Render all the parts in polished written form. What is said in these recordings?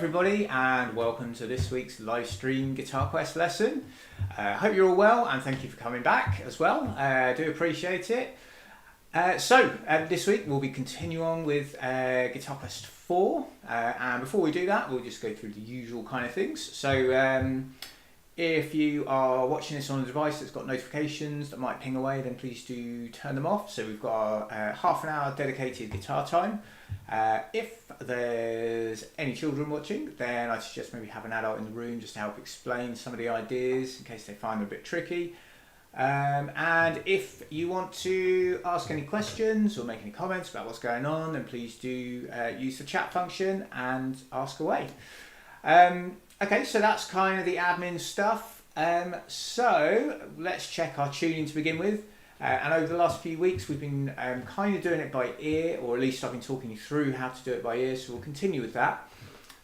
everybody, and welcome to this week's live stream GuitarQuest lesson. Hope you're all well, and thank you for coming back as well. I do appreciate it. This week we'll be continuing on with GuitarQuest 4, and before we do that we'll just go through the usual kind of things. So if you are watching this on a device that's got notifications that might ping away, then please do turn them off. So we've got half an hour dedicated guitar time. If there's any children watching, then I suggest maybe have an adult in the room just to help explain some of the ideas in case they find them a bit tricky. And if you want to ask any questions or make any comments about what's going on, then please do use the chat function and ask away. Okay, so that's kind of the admin stuff. So let's check our tuning to begin with. And over the last few weeks we've been kind of doing it by ear, or at least I've been talking you through how to do it by ear, so we'll continue with that.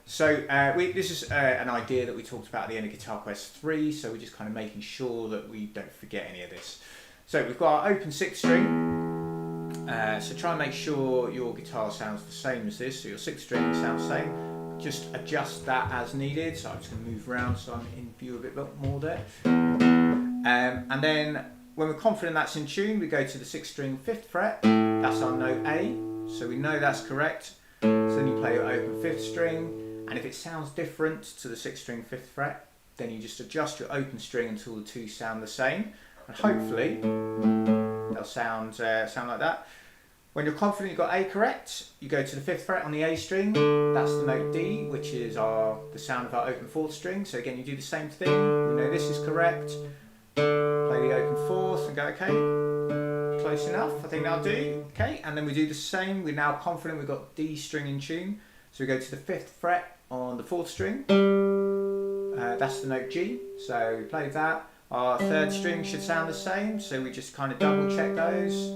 So this is an idea that we talked about at the end of GuitarQuest 3, so we're just kind of making sure that we don't forget any of this. So we've got our open 6th string, so try and make sure your guitar sounds the same as this, so your 6th string sounds the same. Just adjust that as needed, so I'm just going to move around so I'm in view a bit more there. And then when we're confident that's in tune, we go to the 6th string 5th fret, that's our note A, so we know that's correct. So then you play your open 5th string, and if it sounds different to the 6th string 5th fret, then you just adjust your open string until the two sound the same, and hopefully they'll sound like that. When you're confident you've got A correct, you go to the 5th fret on the A string, that's the note D, which is the sound of our open 4th string. So again, you do the same thing, you know this is correct. Play the open 4th and go, okay, close enough, I think that'll do. Okay, and then we do the same, we're now confident we've got D string in tune, so we go to the 5th fret on the 4th string, that's the note G, so we play that. Our 3rd string should sound the same, so we just kind of double check those.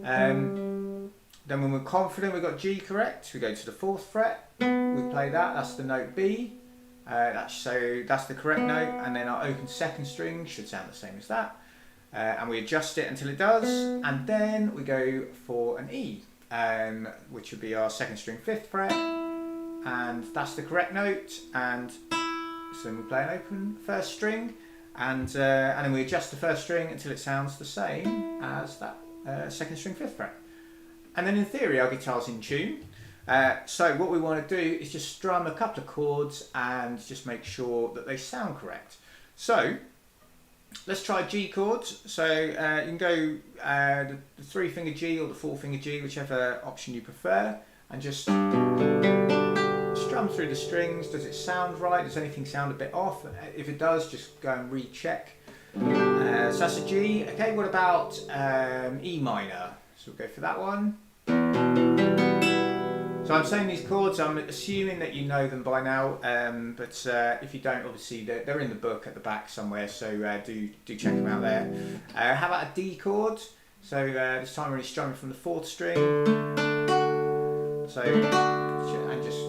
Then when we're confident we've got G correct, we go to the 4th fret, we play that, that's the note B. That's the correct note, and then our open 2nd string should sound the same as that, and we adjust it until it does, and then we go for an E, which would be our 2nd string 5th fret, and that's the correct note, and so then we play an open 1st string, and then we adjust the 1st string until it sounds the same as that 2nd string 5th fret, and then in theory our guitar's in tune. So what we want to do is just strum a couple of chords and just make sure that they sound correct. So let's try G chords. So you can go the 3-finger G or the 4-finger G, whichever option you prefer, and just strum through the strings. Does it sound right? Does anything sound a bit off? If it does, just go and recheck. So that's a G. Okay, what about E minor? So we'll go for that one. So I'm saying these chords, I'm assuming that you know them by now, but if you don't, obviously they're in the book at the back somewhere, so do check them out there. How about a D chord? So this time we're really strumming from the 4th string. So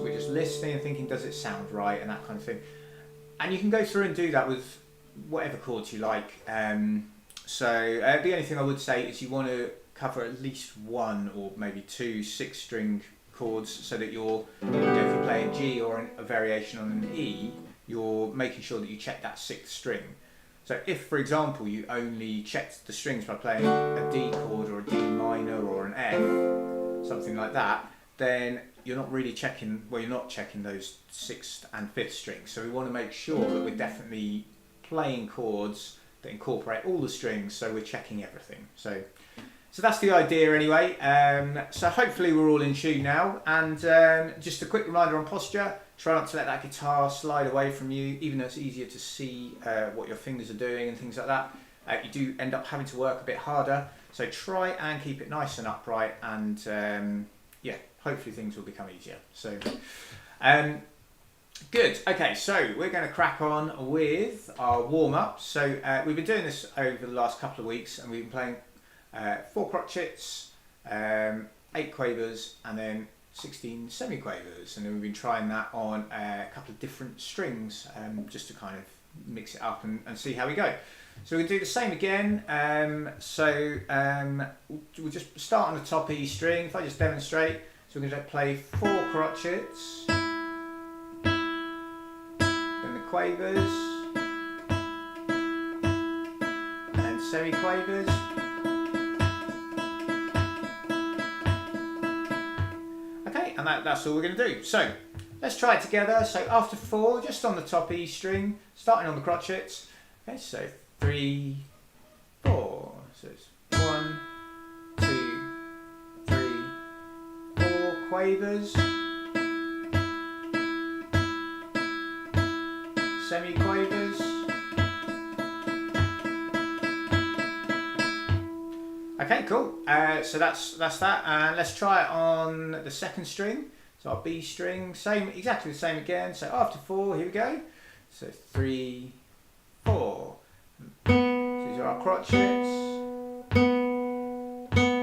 we're just listening and thinking, does it sound right, and that kind of thing. And you can go through and do that with whatever chords you like. The only thing I would say is you want to cover at least one or maybe two 6th string chords, so that you're, if you play a G or a variation on an E, you're making sure that you check that 6th string. So if, for example, you only checked the strings by playing a D chord or a D minor or an F, something like that, then you're not really checking, well, you're not checking those 6th and 5th strings. So we want to make sure that we're definitely playing chords that incorporate all the strings, so we're checking everything. So that's the idea anyway. So hopefully we're all in tune now, and just a quick reminder on posture, try not to let that guitar slide away from you, even though it's easier to see what your fingers are doing and things like that. You do end up having to work a bit harder, so try and keep it nice and upright, and yeah, hopefully things will become easier. So good, okay, so we're going to crack on with our warm-up. So we've been doing this over the last couple of weeks, and we've been playing 4 crotchets, 8 quavers, and then 16 semiquavers, and then we've been trying that on a couple of different strings, just to kind of mix it up and see how we go. So we'll do the same again. We'll just start on the top E string. If I just demonstrate, so we're going to play 4 crotchets, quavers, and semiquavers. Okay, and that's all we're going to do. So let's try it together. So after 4, just on the top E string, starting on the crotchets. Okay, so 3, 4. So it's 1, 2, 3, 4 quavers, semiquavers. Okay, cool. So that's that, and let's try it on the second string. So our B string, exactly the same again. So after 4, here we go. So 3, 4. So these are our crotchets,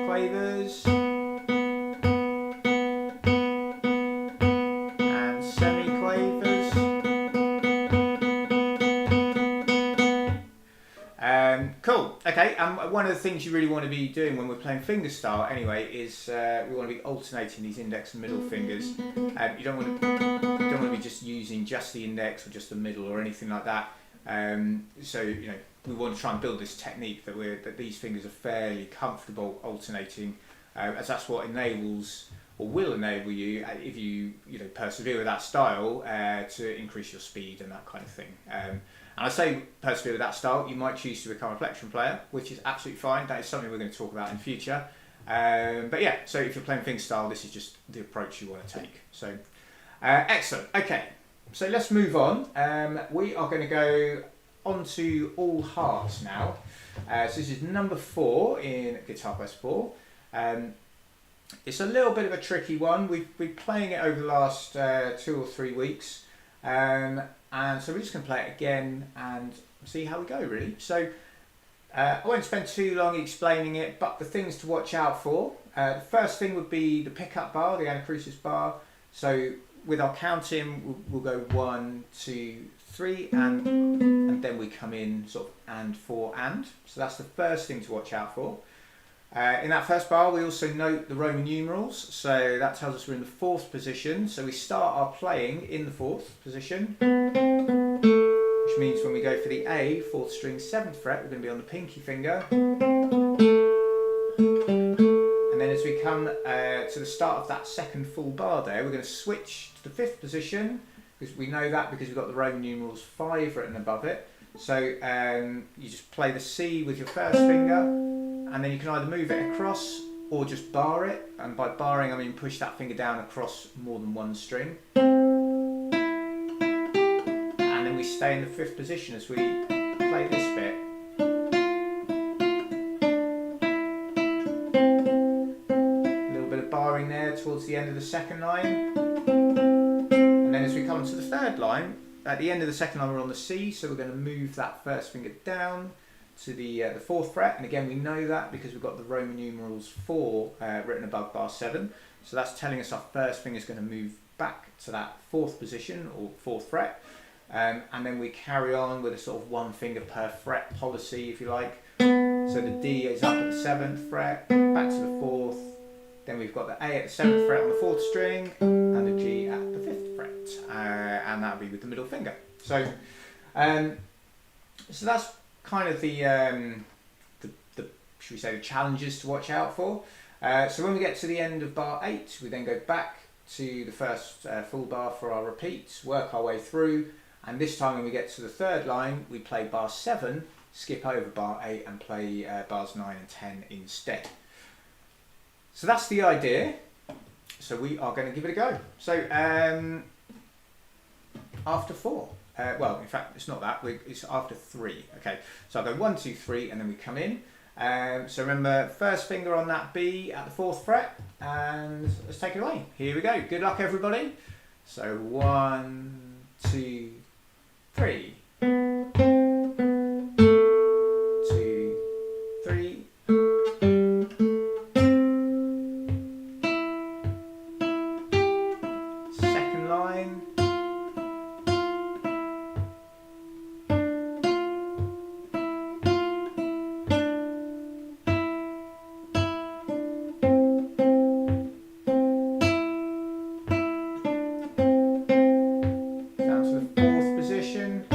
quavers, and semiquavers. Cool. Okay. One of the things you really want to be doing when we're playing fingerstyle, anyway, is we want to be alternating these index and middle fingers. You don't want to be just using just the index or just the middle or anything like that. So you know, we want to try and build this technique that these fingers are fairly comfortable alternating, as that's what enables or will enable you, if you persevere with that style, to increase your speed and that kind of thing. And I say persevere with that style. You might choose to become a plectrum player, which is absolutely fine. That is something we're going to talk about in future. But yeah, so if you're playing fingerstyle, this is just the approach you want to take. So excellent. Okay, so let's move on. We are going to go on to all hearts now. So this is number 4 in GuitarQuest 4. It's a little bit of a tricky one. We've been playing it over the last 2 or 3 weeks. And so we're just going to play it again and see how we go, really. So I won't spend too long explaining it, but the things to watch out for. The first thing would be the pickup bar, the anacrusis bar. So with our counting, we'll go 1, 2, 3, and then we come in sort of and 4 and. So that's the first thing to watch out for. In that first bar, we also note the Roman numerals, so that tells us we're in the 4th position. So we start our playing in the 4th position, which means when we go for the A, 4th string, 7th fret, we're going to be on the pinky finger. And then as we come to the start of that second full bar there, we're going to switch to the 5th position, because we know that because we've got the Roman numerals 5 written above it. So you just play the C with your first finger, and then you can either move it across or just bar it. And by barring, I mean push that finger down across more than one string. And then we stay in the 5th position as we play this bit. A little bit of barring there towards the end of the second line. And then as we come to the 3rd line, at the end of the second line we're on the C, so we're going to move that first finger down to the 4th fret, and again we know that because we've got the Roman numerals 4 written above bar 7, so that's telling us our first finger is going to move back to that 4th position or 4th fret, and then we carry on with a sort of 1 finger per fret policy, if you like. So the D is up at the 7th fret, back to the 4th, then we've got the A at the 7th fret on the 4th string, and the G at the 5th fret, and that'll be with the middle finger. So so that's kind of the should we say the challenges to watch out for. So when we get to the end of bar 8, we then go back to the first full bar for our repeats, work our way through, and this time when we get to the 3rd line, we play bar 7, skip over bar 8 and play bars 9 and 10 instead. So that's the idea. So we are going to give it a go. So after 4. Well, in fact, it's not that. It's after 3. Okay, so I'll go 1, 2, 3, and then we come in. So remember, first finger on that B at the 4th fret, and let's take it away. Here we go. Good luck, everybody. So 1, 2, 3. 2, 3. Second line. Down to the 4th position.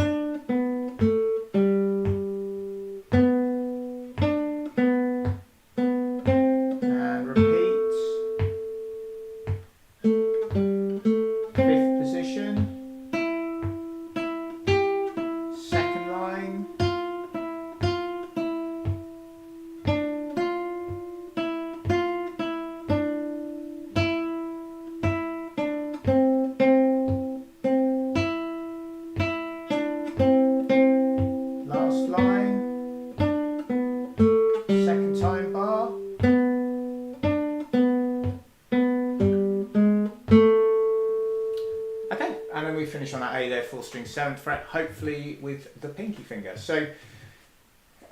the 4th string 7th fret, hopefully with the pinky finger. So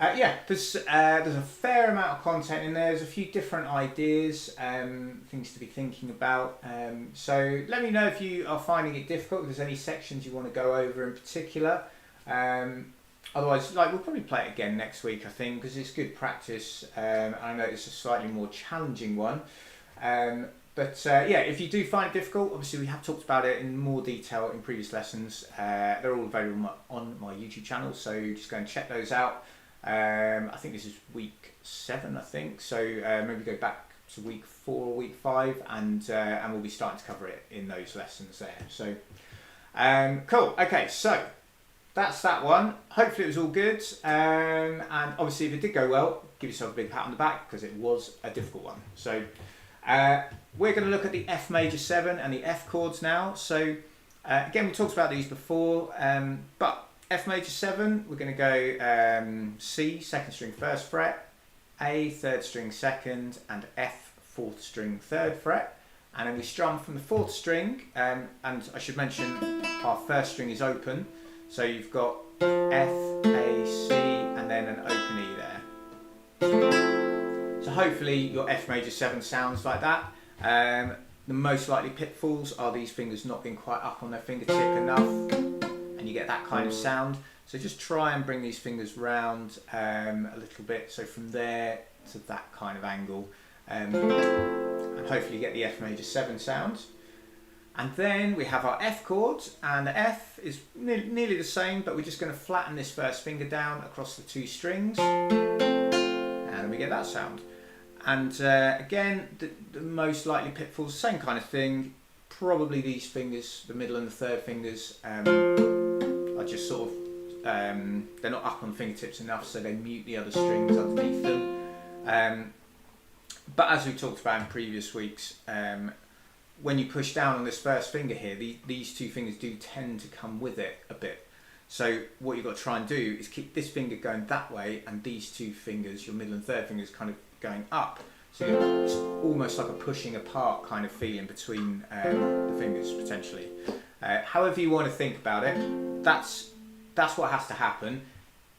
yeah, there's a fair amount of content in there. There's a few different ideas, things to be thinking about. So let me know if you are finding it difficult, if there's any sections you want to go over in particular. Otherwise, like, we'll probably play it again next week, I think, because it's good practice. I know it's a slightly more challenging one. But yeah, if you do find it difficult, obviously we have talked about it in more detail in previous lessons. They're all available on my YouTube channel, so just go and check those out. I think this is week 7, I think, so maybe go back to week 4 or week 5, and we'll be starting to cover it in those lessons there. So cool. Okay, so that's that one. Hopefully it was all good, and obviously if it did go well, give yourself a big pat on the back, because it was a difficult one. So we're going to look at the F major 7 and the F chords now. So again, we talked about these before, but F major 7, we're going to go C, 2nd string 1st fret, A, 3rd string 2nd, and F, 4th string 3rd fret. And then we strum from the 4th string, and I should mention our 1st string is open. So you've got F, A, C, and then an open E there. So hopefully your F major 7 sounds like that. The most likely pitfalls are these fingers not being quite up on their fingertip enough, and you get that kind of sound. So just try and bring these fingers round a little bit, so from there to that kind of angle, and hopefully you get the F major 7 sound. And then we have our F chord, and the F is nearly the same, but we're just going to flatten this first finger down across the 2 strings, and we get that sound. And again, the most likely pitfalls, same kind of thing. Probably these fingers, the middle and the 3rd fingers, are just sort of, they're not up on the fingertips enough, so they mute the other strings underneath them. But as we talked about in previous weeks, when you push down on this 1st finger here, these 2 fingers do tend to come with it a bit. So what you've got to try and do is keep this finger going that way, and these 2 fingers, your middle and 3rd fingers, kind of going up. So it's almost like a pushing apart kind of feeling between the fingers, potentially. However you want to think about it, that's what has to happen.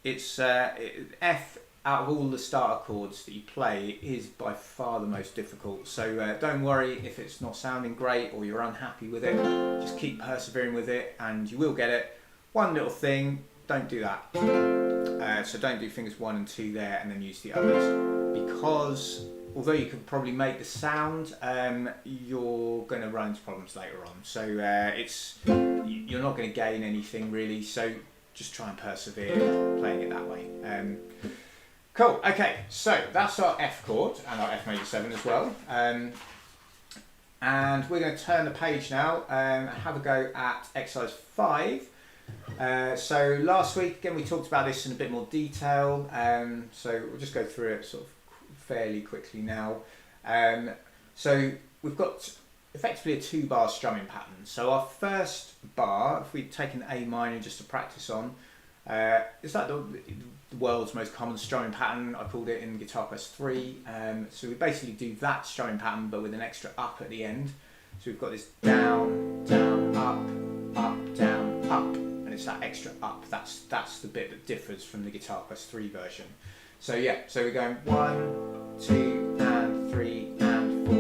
It's F, out of all the starter chords that you play, is by far the most difficult. So don't worry if it's not sounding great or you're unhappy with it. Just keep persevering with it, and you will get it. One little thing, don't do that. So don't do fingers 1 and 2 there and then use the others, because although you could probably make the sound, you're going to run into problems later on. So you're not going to gain anything really, so just try and persevere playing it that way. Cool, okay, so that's our F chord and our F major 7 as well. And we're going to turn the page now and have a go at exercise 5. So last week, again, we talked about this in a bit more detail, so we'll just go through it sort of fairly quickly now. So we've got effectively a 2-bar strumming pattern. So our first bar, if we'd taken A minor just to practice on, it's like the world's most common strumming pattern. I called it in GuitarQuest 3. So we basically do that strumming pattern, but with an extra up at the end. So we've got this down, down, up, down, up. It's that extra up, that's the bit that differs from the GuitarQuest 3 version. So yeah, so we're going 1, 2, and 3, and 4,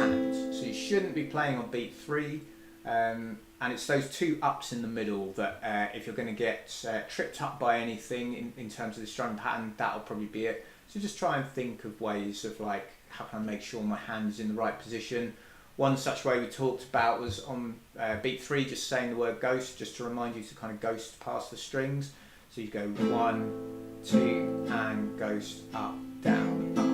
and. So you shouldn't be playing on beat 3, and it's those 2 ups in the middle that if you're going to get tripped up by anything in terms of the strumming pattern, that'll probably be it. So just try and think of ways of, like, how can I make sure my hand is in the right position. One such way we talked about was on beat 3, just saying the word ghost, just to remind you to kind of ghost past the strings. So you go 1, 2, and ghost, up, down, up.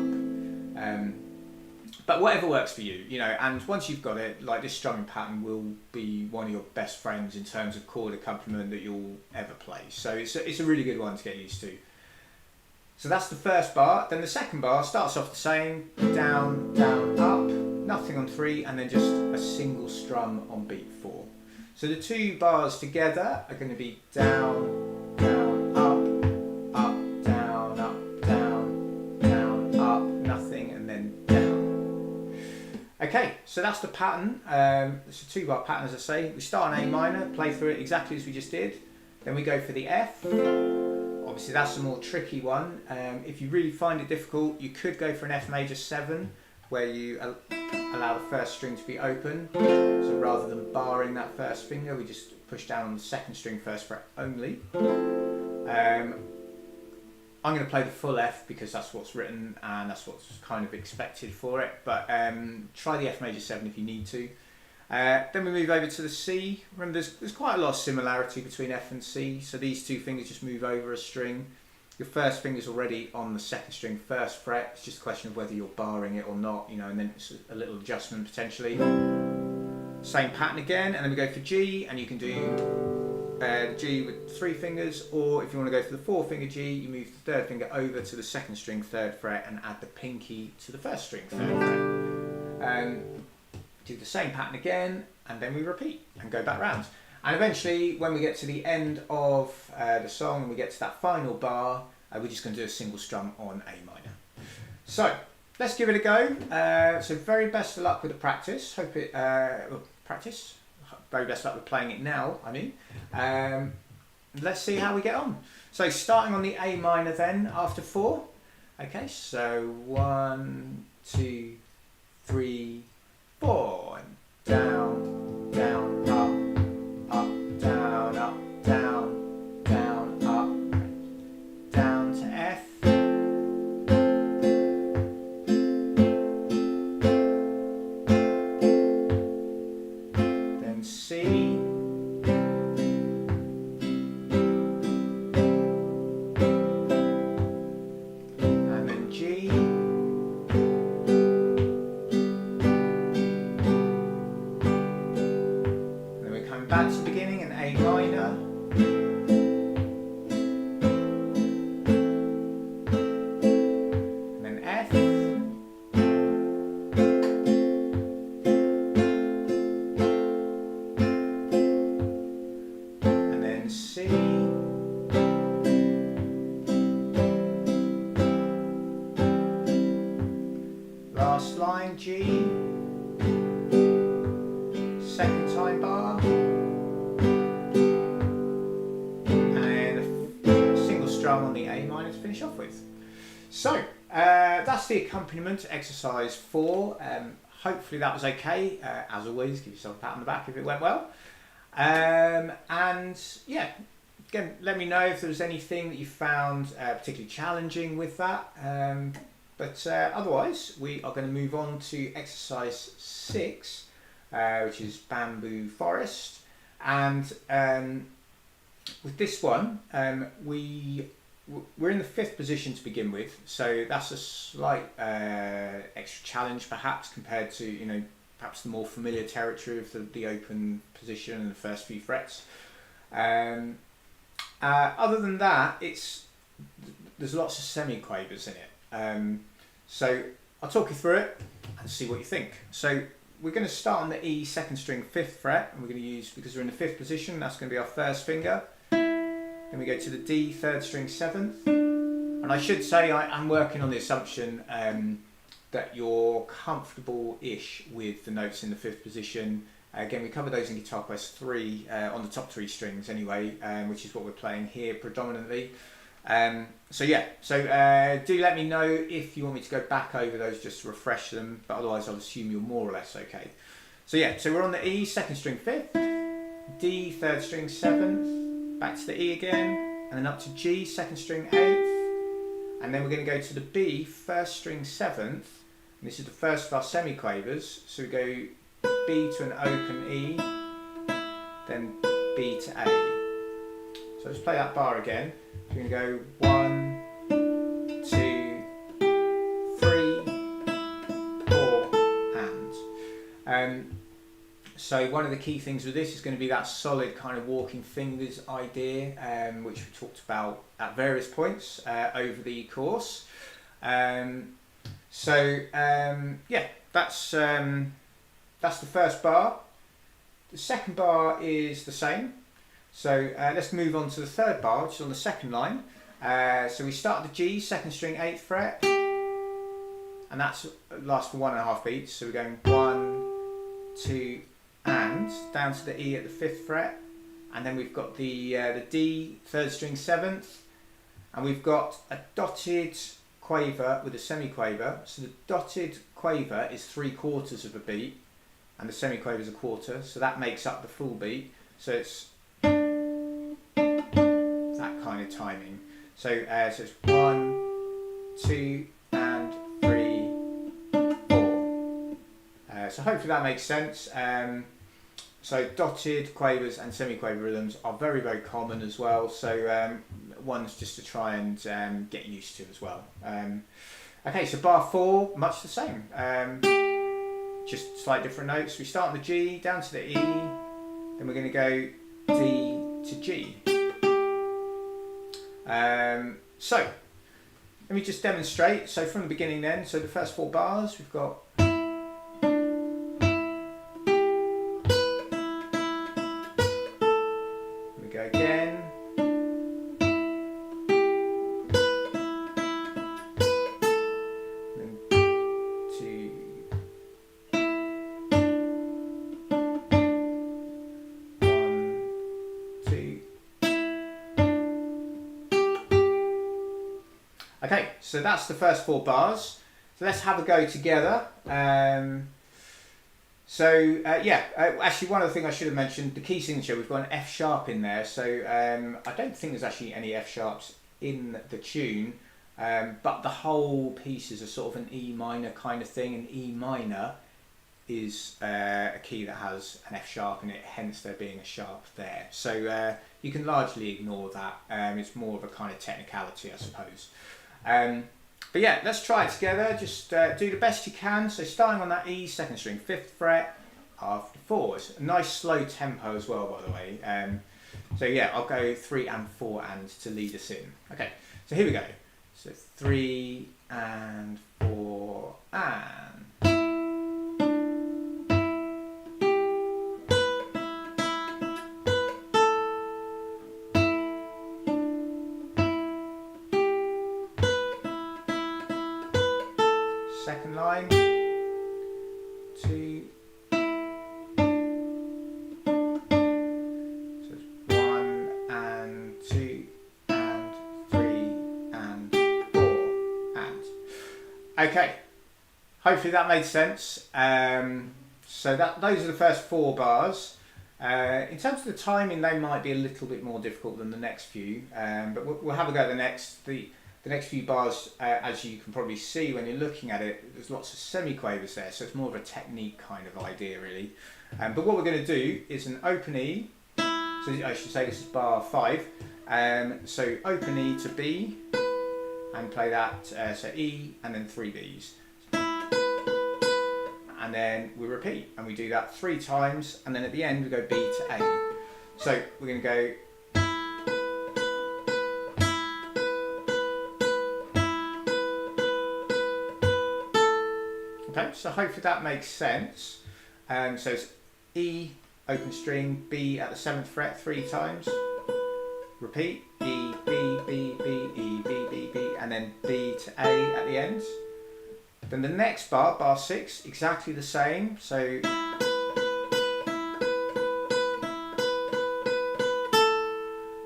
But whatever works for you, you know, and once you've got it, like, this strumming pattern will be one of your best friends in terms of chord accompaniment that you'll ever play. So it's a really good one to get used to. So that's the first bar. Then the second bar starts off the same, down, down, up, nothing on 3, and then just a single strum on beat 4. So the 2 bars together are going to be down, down, up, up, down, up, down, down, up, nothing, and then down. Okay, so that's the pattern. It's a 2-bar pattern, as I say. We start on A minor, play through it exactly as we just did. Then we go for the F. Obviously that's a more tricky one. If you really find it difficult, you could go for an F major 7, where you allow the first string to be open. So rather than barring that first finger, we just push down on the second string first fret only. I'm going to play the full F because that's what's written and that's what's kind of expected for it, but try the F major 7 if you need to. Then we move over to the C. Remember, there's quite a lot of similarity between F and C, so these two fingers just move over a string. Your first finger's already on the second string first fret. It's just a question of whether you're barring it or not, you know, and then it's a little adjustment potentially. Same pattern again, and then we go for G, and you can do G with 3 fingers, or if you want to go for the 4-finger G, you move the third finger over to the second string third fret and add the pinky to the first string third fret. Do the same pattern again, and then we repeat and go back round. And eventually, when we get to the end of the song and we get to that final bar, we're just going to do a single strum on A minor. So let's give it a go. So very best of luck with the practice. Hope it practice. Very best of luck with playing it now. I mean, let's see how we get on. So starting on the A minor then after 4. Okay, so 1, 2, 3, 4, and down, down, up, down, up, down, down, up, down to F. Then C. And then G. Back to the beginning in A minor. And then F. And then C. Last line G. Second time bar. On the A minor to finish off with. So that's the accompaniment to exercise 4. Hopefully that was okay. As always, give yourself a pat on the back if it went well. And yeah, again, let me know if there was anything that you found particularly challenging with that. But otherwise, we are going to move on to exercise 6, which is Bamboo Forest. And with this one, we're in the 5th position to begin with, so that's a slight extra challenge perhaps compared to, you know, perhaps the more familiar territory of the open position and the first few frets. Other than that, there's lots of semiquavers in it. So I'll talk you through it and see what you think. So we're going to start on the E 2nd string 5th fret, and we're going to use, because we're in the 5th position, that's going to be our first finger. Then we go to the D 3rd string 7th, and I should say I'm working on the assumption that you're comfortable-ish with the notes in the 5th position. Again, we cover those in GuitarQuest 3 on the top 3 strings anyway, which is what we're playing here predominantly. So yeah, so do let me know if you want me to go back over those just to refresh them, but otherwise I'll assume you're more or less okay. So yeah, so we're on the E 2nd string 5th, D 3rd string 7th, back to the E again, and then up to G 2nd string 8th, and then we're going to go to the B 1st string 7th, and this is the first of our semiquavers, so we go B to an open E, then B to A. So let's play that bar again. We're going to go 1, 2, 3, 4, and so one of the key things with this is going to be that solid kind of walking fingers idea, which we talked about at various points over the course. Yeah, that's the first bar. The second bar is the same. So let's move on to the 3rd bar, which is on the 2nd line. So we start at the G 2nd string 8th fret, and that's lasts for 1.5 beats. So we're going 1, 2, and down to the E at the 5th fret, and then we've got the D 3rd string 7th, and we've got a dotted quaver with a semiquaver. So the dotted quaver is 3/4 of a beat, and the semiquaver is 1/4, so that makes up the full beat. So it's that kind of timing. So, so it's 1, 2, and 3, 4. So hopefully that makes sense. So dotted quavers and semiquaver rhythms are very, very common as well. So one's just to try and get used to as well. Okay, so bar 4, much the same. Just slightly different notes. We start on the G, down to the E, then we're going to go D to G. So let me just demonstrate. So from the beginning then, so the first 4 bars, we've got go again. Then 2. 1, 2. Okay, so that's the first 4 bars. So let's have a go together. Actually one other thing I should have mentioned, the key signature, we've got an F sharp in there, so I don't think there's actually any F sharps in the tune, but the whole piece is a sort of an E minor kind of thing, and E minor is a key that has an F sharp in it, hence there being a sharp there. So you can largely ignore that, it's more of a kind of technicality, I suppose. But yeah, let's try it together. Just do the best you can. So starting on that E 2nd string, 5th fret, after 4. It's a nice slow tempo as well, by the way. So yeah, I'll go 3 and 4 and to lead us in. Okay, so here we go. So 3 and 4 and. Second line, 2, so it's 1 and 2 and 3 and 4 and. Okay, hopefully that made sense. So those are the first 4 bars. In terms of the timing, they might be a little bit more difficult than the next few, but we'll have a go at the next few bars. As you can probably see when you're looking at it, there's lots of semiquavers there, so it's more of a technique kind of idea really. But what we're going to do is an open E, so I should say this is bar 5, so open E to B and play that, so E and then 3 Bs. And then we repeat and we do that 3 times, and then at the end we go B to A. So we're going to go okay, so hopefully that makes sense. So it's E, open string, B at the 7th fret 3 times, repeat, E, B, B, B, E, B, B, B, and then B to A at the end. Then the next bar, bar 6, exactly the same. So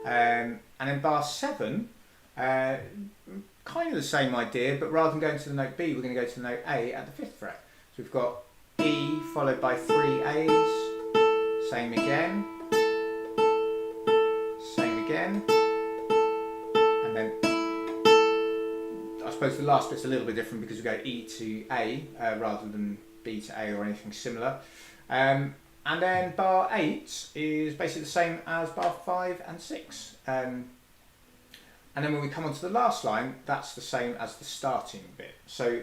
and then bar 7, kind of the same idea, but rather than going to the note B, we're going to go to the note A at the 5th fret. So we've got E followed by 3 A's, same again, and then I suppose the last bit's a little bit different because we go E to A rather than B to A or anything similar. And then bar 8 is basically the same as bar 5 and 6. And then when we come onto the last line, that's the same as the starting bit. So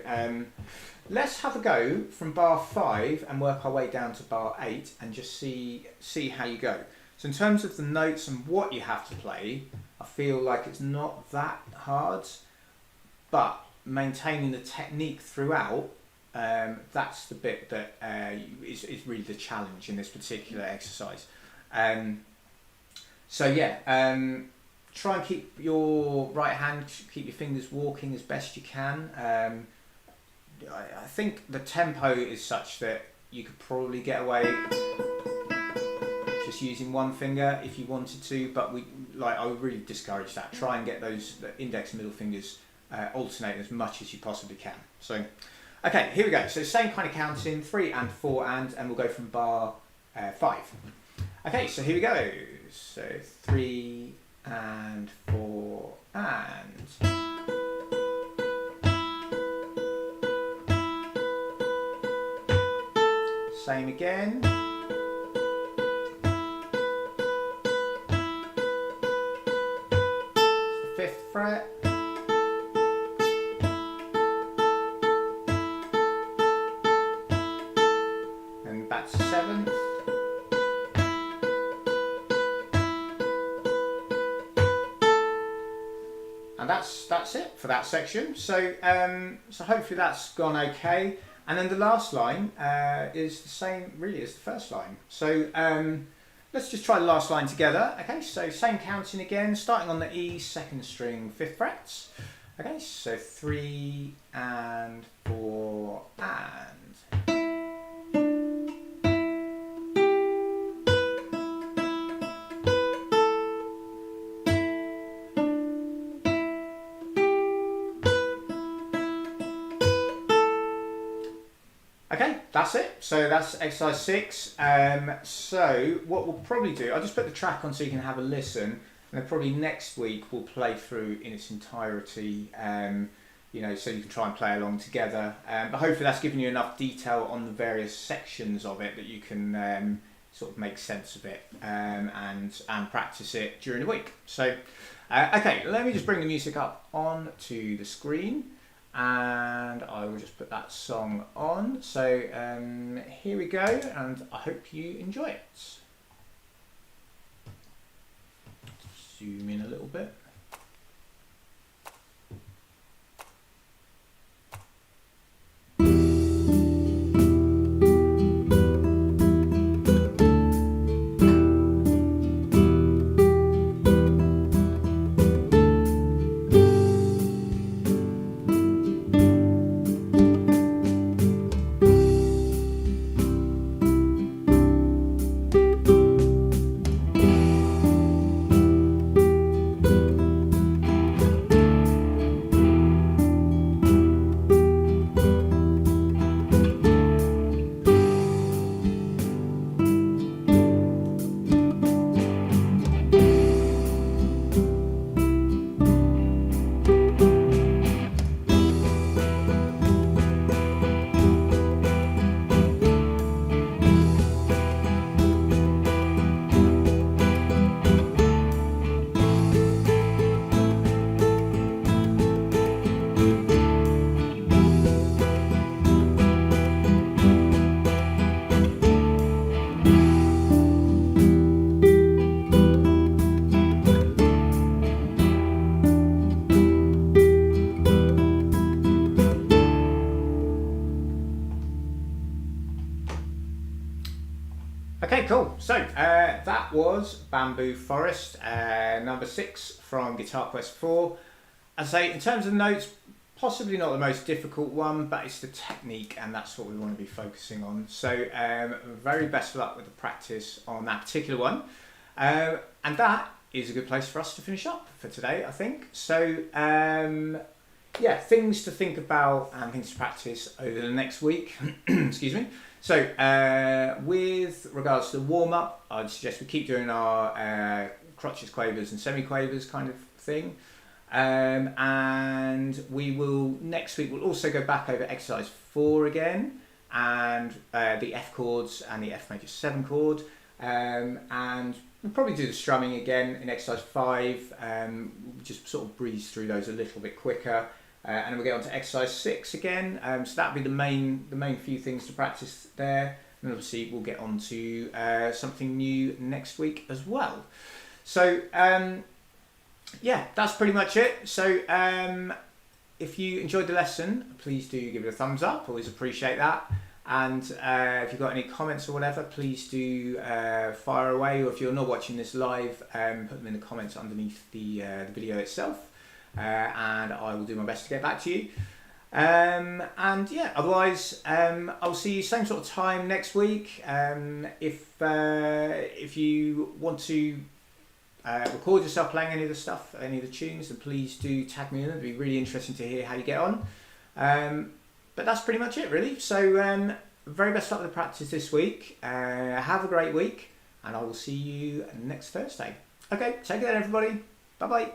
let's have a go from bar 5 and work our way down to bar 8 and just see how you go. So in terms of the notes and what you have to play, I feel like it's not that hard, but maintaining the technique throughout, that's the bit that is really the challenge in this particular exercise. So yeah, try and keep your right hand, keep your fingers walking as best you can. I think the tempo is such that you could probably get away just using one finger if you wanted to, but I would really discourage that. Try and get those index and middle fingers alternate as much as you possibly can. So, okay, here we go. So same kind of counting, 3 and 4 and we'll go from bar 5. Okay, so here we go. So 3 and 4 and. Same again. The 5th fret. And back to 7th. And that's it for that section. So so hopefully that's gone okay. And then the last line is the same really as the first line. So let's just try the last line together. Okay, so same counting again, starting on the E, 2nd string, 5th frets. Okay, so 3 and 4 and. Okay, that's it. So that's exercise 6. So what we'll probably do, I'll just put the track on so you can have a listen, and then probably next week we'll play through in its entirety, you know, so you can try and play along together. But hopefully that's given you enough detail on the various sections of it that you can sort of make sense of it and practice it during the week. So, okay, let me just bring the music up onto the screen. And I will just put that song on. So here we go, and I hope you enjoy it. Zoom in a little bit. Okay, cool. So that was Bamboo Forest, number 6 from GuitarQuest 4. As I say, in terms of notes, possibly not the most difficult one, but it's the technique, and that's what we want to be focusing on. So very best of luck with the practice on that particular one. And that is a good place for us to finish up for today, I think. So yeah, things to think about and things to practice over the next week. Excuse me. So with regards to the warm-up, I'd suggest we keep doing our crotchets, quavers and semiquavers kind of thing. And we will, next week, we'll also go back over exercise 4 again, and the F chords and the Fmaj7 chord. And we'll probably do the strumming again in exercise 5, we'll just sort of breeze through those a little bit quicker. And then we'll get on to exercise 6 again. So that'll be the main few things to practice there. And obviously we'll get on to something new next week as well. So yeah, that's pretty much it. So if you enjoyed the lesson, please do give it a thumbs up. Always appreciate that. And if you've got any comments or whatever, please do fire away. Or if you're not watching this live, put them in the comments underneath the video itself. And I will do my best to get back to you. And yeah, otherwise, I'll see you same sort of time next week. If you want to record yourself playing any of the stuff, any of the tunes, then please do tag me in. It'd be really interesting to hear how you get on. But that's pretty much it, really. So very best luck with the practice this week. Have a great week, and I will see you next Thursday. Okay, take care, everybody. Bye bye.